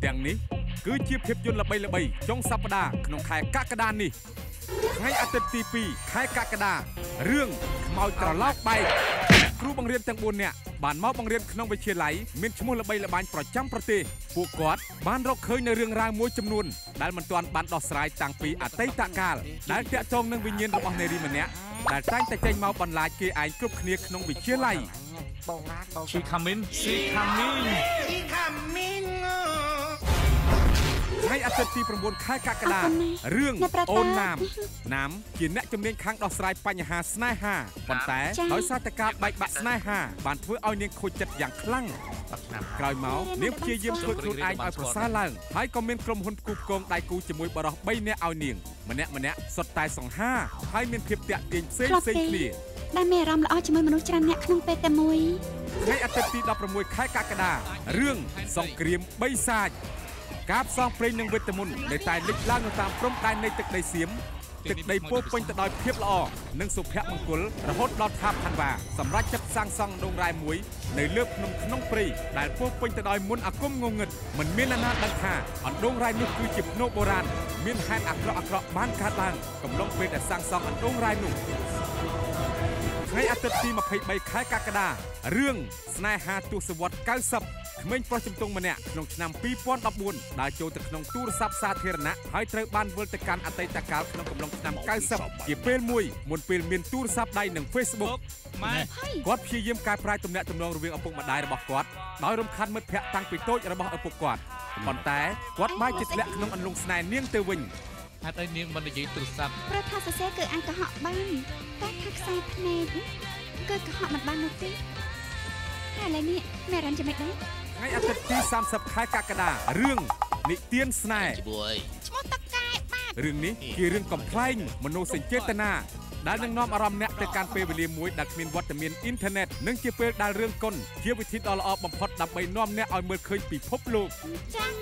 ទាំងនេះគឺជាភាពយន្តល្បីៗចុងសប្តាហ៍ក្នុងខែកក្កដានេះថ្ងៃអាទិត្យទី2ខែកក្កដារឿងខ្មោចត្រឡោកបែកគ្រូបង្រៀនទាំង4នាក់បានមកបង្រៀនក្នុងវិទ្យាល័យមានឈ្មោះល្បីល្បាញប្រចាំប្រទេសពួកគាត់បានរកឃើញនៅរឿងរ៉ាវមួយចំនួនដែលមិនទាន់បានដោះស្រាយតាំងពីអតីតកាលដែលតាក់ទងនឹងវិញ្ញាណរបស់នារីម្នាក់ដែលតែងតែចេញមកបន្លាចគេឯងគ្រប់គ្នាក្នុងវិទ្យាល័យ She coming ថ្ងៃអាទិត្យទី9ខែកក្កដារឿងអូនណាមជាអ្នកជំនាញខាងដោះស្រាយបញ្ហាស្នេហាប៉ុន្តែដោយសារតែការបែកបាក់ស្នេហាបានធ្វើឲ្យនាងខូចចិត្តយ៉ាងខ្លាំងក្រោយមកនាងព្យាយាមធ្វើខ្លួនឯងឲ្យប្រសើរឡើងហើយក៏មានក្រុមហ៊ុនគូផ្គងដៃគូជាមួយបរិសុទ្ធ3នាក់ឲ្យនាងម្នាក់សុទ្ធតែសង្ហាហើយមានភាពតាក់ទាញផ្សេងគ្នាដែលមានអារម្មណ៍ល្អជាមួយមនុស្សច្រើនអ្នកក្នុងពេលតែមួយថ្ងៃអាទិត្យទី16ខែកក្កដារឿងសង្គ្រាមបីសាច់ការផ្សងព្រេងនឹងវិតាមុនដែលតែលេចឡើងនៅតាមព្រំដែននៃទឹកដីសៀមទឹកដីពោពេញទៅដោយភាពល្អនិងសុភមង្គលរហូតដល់ថាផាន់វ៉ាសម្រាប់ចាត់សាងសង់ដងរ៉ែមួយនៅលើភ្នំក្នុងព្រៃដែលពោពេញទៅដោយមន្តអាគមងងឹតមិនមានអ្នកណាដឹងថាអណ្ដូងរ៉ែនេះគឺជាភ្នំបុរាណមានហេតុអាក្រក់បានកើតឡើងកំឡុងពេលដែលសាងសង់អណ្ដូងរ៉ែនោះថ្ងៃអាទិត្យទី23ខែកក្កដារឿងស្នេហាទសវត្សរ៍90ក្មេងប្រុសជំទង់ម្នាក់ក្នុងឆ្នាំ2014ដែលចូលទៅក្នុងទូរស័ព្ទសាធារណៈហើយត្រូវបានវិលទៅកាន់អតីតកាលក្នុងកំឡុងឆ្នាំ90ជាពេលមួយមុនពេលមានទូរស័ព្ទដៃនិង Facebook គាត់ព្យាយាមកែប្រែទំនាក់ទំនងរវាងឪពុកម្ដាយរបស់គាត់ដោយរំខានមិត្តភ័ក្តិតាំងពីតូចរបស់ឪពុកគាត់ប៉ុន្តែគាត់បែរជាធ្លាក់ក្នុងអន្លង់ស្នេហ៍នាងទៅវិញហេតុអីនាងមិននិយាយទូរស័ព្ទព្រោះថាសរសេរគឺអាចកុហកបានតែថាខ្សែភ្នែកគឺកុហកមិនបាននោះទេហើយឥឡូវនេះមានអារម្មណ៍យ៉ាងម៉េចដែរថ្ងៃអាទិត្យទី30ខែកក្កដារឿងនិទានស្នេហ៍ឈ្មោះតកែបាទរឿងនេះជារឿងកំប្លែងមនោសញ្ចេតនាដែលនឹងនាំអារម្មណ៍អ្នកទៅកាន់ពេលវេលាមួយដែលគ្មានវត្តមានអ៊ីនធឺណិតនិងជាពេលដែលរឿងកុនជាវិធីដ៏ល្អបំផុតដើម្បីនាំអ្នកឲ្យមើលឃើញពិភពលោកចាំ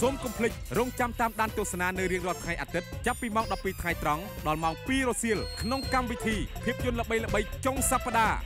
សូមកុំភ្លេចរងចាំតាមដានទស្សនានៅរៀងរាល់ថ្ងៃអាទិត្យចាប់ពីម៉ោង 12 ថ្ងៃត្រង់ដល់ម៉ោង 2 រសៀលក្នុងកម្មវិធីភាពយន្តល្បីៗចុងសប្តាហ៍